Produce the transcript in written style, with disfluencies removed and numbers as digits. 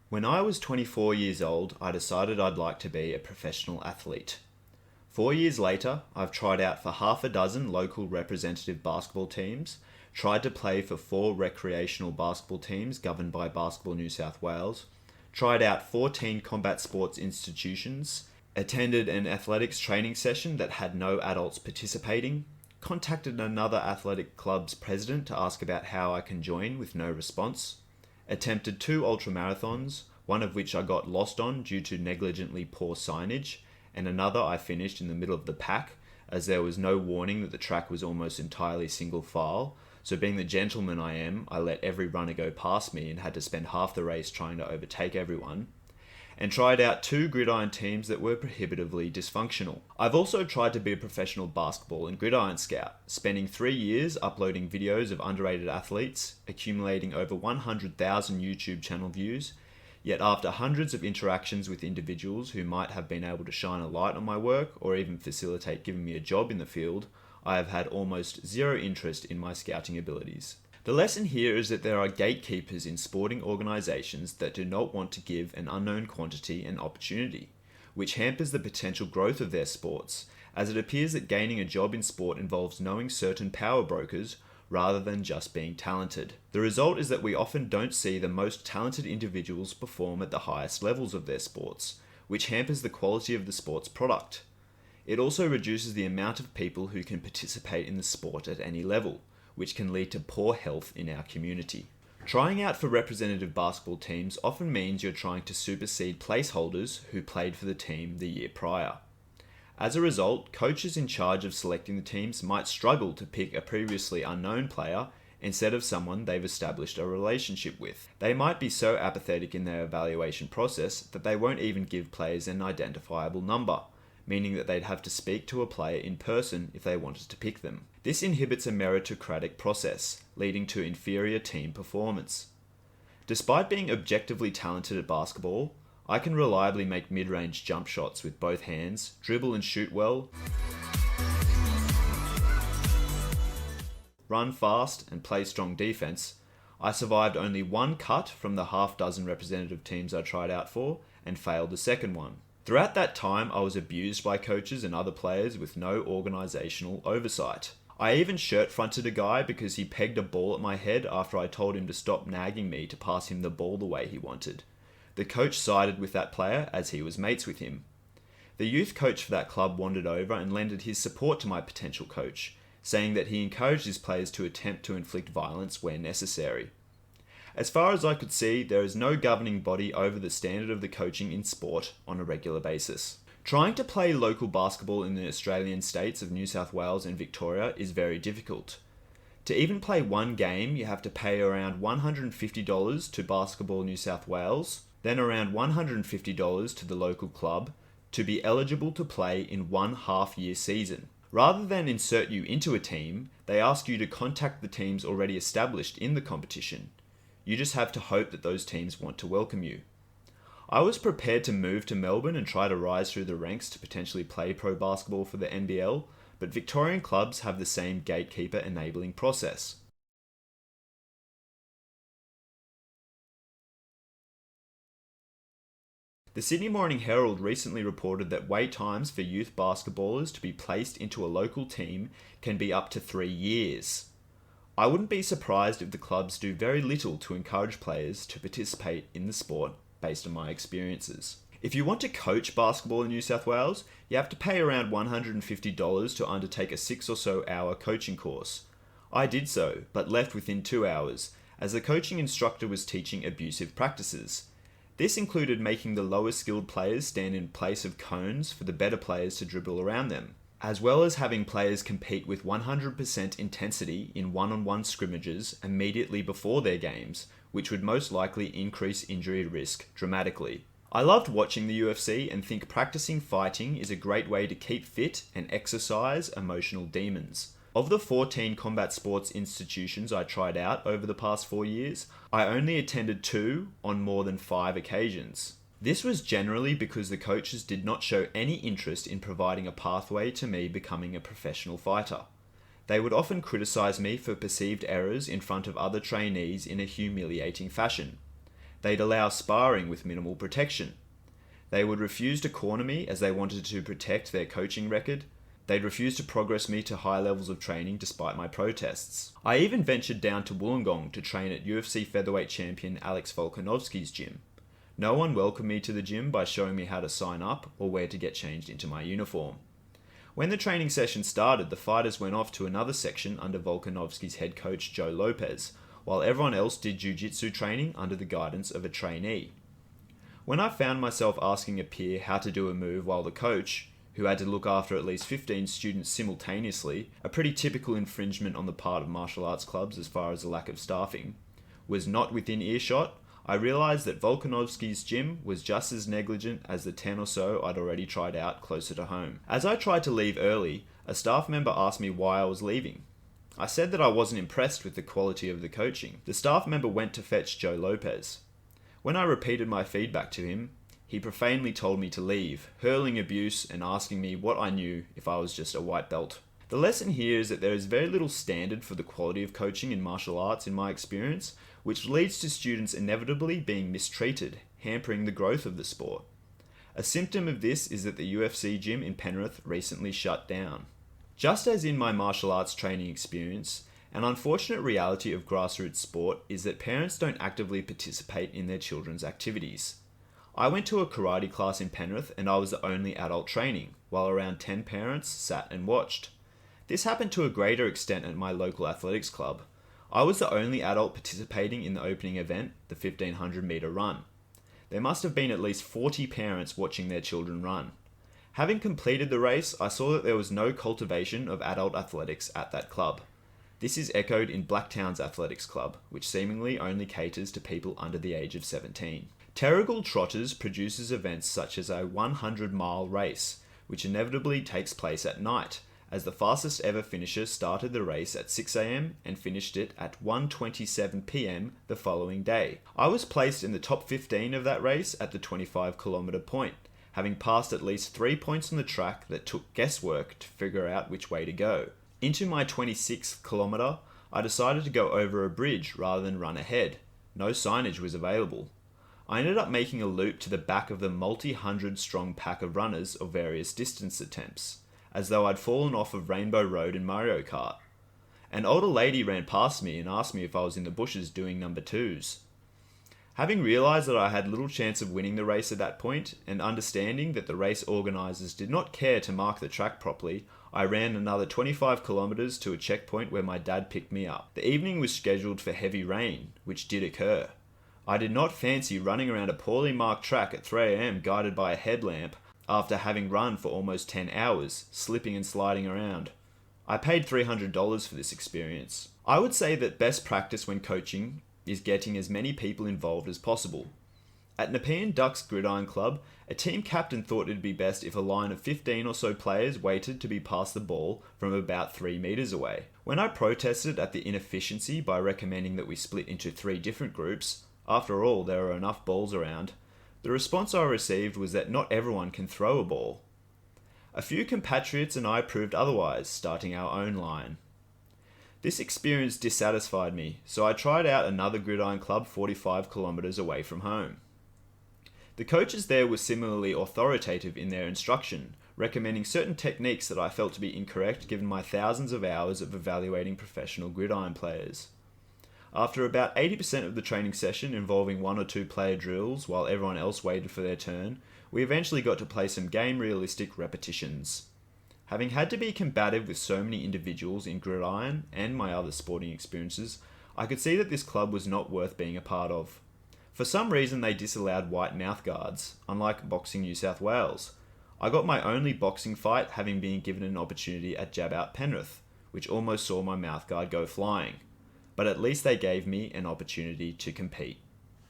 When I was 24 years old, I decided I'd like to be a professional athlete. 4 years later, I've tried out for half a dozen local representative basketball teams, tried to play for 4 recreational basketball teams governed by Basketball New South Wales, tried out 14 combat sports institutions, attended an athletics training session that had no adults participating, contacted another athletic club's president to ask about how I can join with no response, attempted 2 ultramarathons, one of which I got lost on due to negligently poor signage, and another I finished in the middle of the pack as there was no warning that the track was almost entirely single file, so being the gentleman I am, I let every runner go past me and had to spend half the race trying to overtake everyone, and tried out 2 gridiron teams that were prohibitively dysfunctional. I've also tried to be a professional basketball and gridiron scout, spending 3 years uploading videos of underrated athletes, accumulating over 100,000 YouTube channel views, yet after hundreds of interactions with individuals who might have been able to shine a light on my work or even facilitate giving me a job in the field, I have had almost zero interest in my scouting abilities. The lesson here is that there are gatekeepers in sporting organisations that do not want to give an unknown quantity an opportunity, which hampers the potential growth of their sports, as it appears that gaining a job in sport involves knowing certain power brokers rather than just being talented. The result is that we often don't see the most talented individuals perform at the highest levels of their sports, which hampers the quality of the sport's product. It also reduces the amount of people who can participate in the sport at any level, which can lead to poor health in our community. Trying out for representative basketball teams often means you're trying to supersede placeholders who played for the team the year prior. As a result, coaches in charge of selecting the teams might struggle to pick a previously unknown player instead of someone they've established a relationship with. They might be so apathetic in their evaluation process that they won't even give players an identifiable number, meaning that they'd have to speak to a player in person if they wanted to pick them. This inhibits a meritocratic process, leading to inferior team performance. Despite being objectively talented at basketball, I can reliably make mid-range jump shots with both hands, dribble and shoot well, run fast and play strong defense. I survived only 1 cut from the half dozen representative teams I tried out for and failed the second one. Throughout that time, I was abused by coaches and other players with no organisational oversight. I even shirt-fronted a guy because he pegged a ball at my head after I told him to stop nagging me to pass him the ball the way he wanted. The coach sided with that player as he was mates with him. The youth coach for that club wandered over and lended his support to my potential coach, saying that he encouraged his players to attempt to inflict violence where necessary. As far as I could see, there is no governing body over the standard of the coaching in sport on a regular basis. Trying to play local basketball in the Australian states of New South Wales and Victoria is very difficult. To even play one game, you have to pay around $150 to Basketball New South Wales, then around $150 to the local club, to be eligible to play in 1 half-year season. Rather than insert you into a team, they ask you to contact the teams already established in the competition. You just have to hope that those teams want to welcome you. I was prepared to move to Melbourne and try to rise through the ranks to potentially play pro basketball for the NBL, but Victorian clubs have the same gatekeeper enabling process. The Sydney Morning Herald recently reported that wait times for youth basketballers to be placed into a local team can be up to 3 years. I wouldn't be surprised if the clubs do very little to encourage players to participate in the sport based on my experiences. If you want to coach basketball in New South Wales, you have to pay around $150 to undertake a 6 or so hour coaching course. I did so, but left within 2 hours, as the coaching instructor was teaching abusive practices. This included making the lower skilled players stand in place of cones for the better players to dribble around them, as well as having players compete with 100% intensity in one-on-one scrimmages immediately before their games, which would most likely increase injury risk dramatically. I loved watching the UFC and think practicing fighting is a great way to keep fit and exercise emotional demons. Of the 14 combat sports institutions I tried out over the past 4 years, I only attended 2 on more than 5 occasions. This was generally because the coaches did not show any interest in providing a pathway to me becoming a professional fighter. They would often criticize me for perceived errors in front of other trainees in a humiliating fashion. They'd allow sparring with minimal protection. They would refuse to corner me as they wanted to protect their coaching record. They'd refuse to progress me to high levels of training despite my protests. I even ventured down to Wollongong to train at UFC featherweight champion Alex Volkanovski's gym. No one welcomed me to the gym by showing me how to sign up or where to get changed into my uniform. When the training session started, the fighters went off to another section under Volkanovski's head coach Joe Lopez, while everyone else did jiu-jitsu training under the guidance of a trainee. When I found myself asking a peer how to do a move while the coach, who had to look after at least 15 students simultaneously, a pretty typical infringement on the part of martial arts clubs as far as the lack of staffing, was not within earshot, I realised that Volkanovski's gym was just as negligent as the 10 or so I'd already tried out closer to home. As I tried to leave early, a staff member asked me why I was leaving. I said that I wasn't impressed with the quality of the coaching. The staff member went to fetch Joe Lopez. When I repeated my feedback to him, he profanely told me to leave, hurling abuse and asking me what I knew if I was just a white belt. The lesson here is that there is very little standard for the quality of coaching in martial arts in my experience, which leads to students inevitably being mistreated, hampering the growth of the sport. A symptom of this is that the UFC gym in Penrith recently shut down. Just as in my martial arts training experience, an unfortunate reality of grassroots sport is that parents don't actively participate in their children's activities. I went to a karate class in Penrith and I was the only adult training, while around 10 parents sat and watched. This happened to a greater extent at my local athletics club. I was the only adult participating in the opening event, the 1500 metre run. There must have been at least 40 parents watching their children run. Having completed the race, I saw that there was no cultivation of adult athletics at that club. This is echoed in Blacktown's athletics club, which seemingly only caters to people under the age of 17. Terrigal Trotters produces events such as a 100-mile race, which inevitably takes place at night, as the fastest ever finisher started the race at 6 a.m. and finished it at 1:27 p.m. the following day. I was placed in the top 15 of that race at the 25-kilometre point, having passed at least 3 points on the track that took guesswork to figure out which way to go. Into my 26th kilometre, I decided to go over a bridge rather than run ahead. No signage was available. I ended up making a loop to the back of the multi-hundred strong pack of runners of various distance attempts, as though I'd fallen off of Rainbow Road in Mario Kart. An older lady ran past me and asked me if I was in the bushes doing number twos. Having realised that I had little chance of winning the race at that point, and understanding that the race organisers did not care to mark the track properly, I ran another 25 kilometres to a checkpoint where my dad picked me up. The evening was scheduled for heavy rain, which did occur. I did not fancy running around a poorly marked track at 3 a.m. guided by a headlamp, after having run for almost 10 hours, slipping and sliding around. I paid $300 for this experience. I would say that best practice when coaching is getting as many people involved as possible. At Nepean Ducks Gridiron Club, a team captain thought it'd be best if a line of 15 or so players waited to be passed the ball from about 3 meters away. When I protested at the inefficiency by recommending that we split into 3 different groups, after all there are enough balls around, the response I received was that not everyone can throw a ball. A few compatriots and I proved otherwise, starting our own line. This experience dissatisfied me, so I tried out another gridiron club 45 kilometres away from home. The coaches there were similarly authoritative in their instruction, recommending certain techniques that I felt to be incorrect given my thousands of hours of evaluating professional gridiron players. After about 80% of the training session involving 1 or 2 player drills while everyone else waited for their turn, we eventually got to play some game-realistic repetitions. Having had to be combative with so many individuals in gridiron and my other sporting experiences, I could see that this club was not worth being a part of. For some reason they disallowed white mouthguards, unlike Boxing New South Wales. I got my only boxing fight having been given an opportunity at Jab Out Penrith, which almost saw my mouthguard go flying. But at least they gave me an opportunity to compete.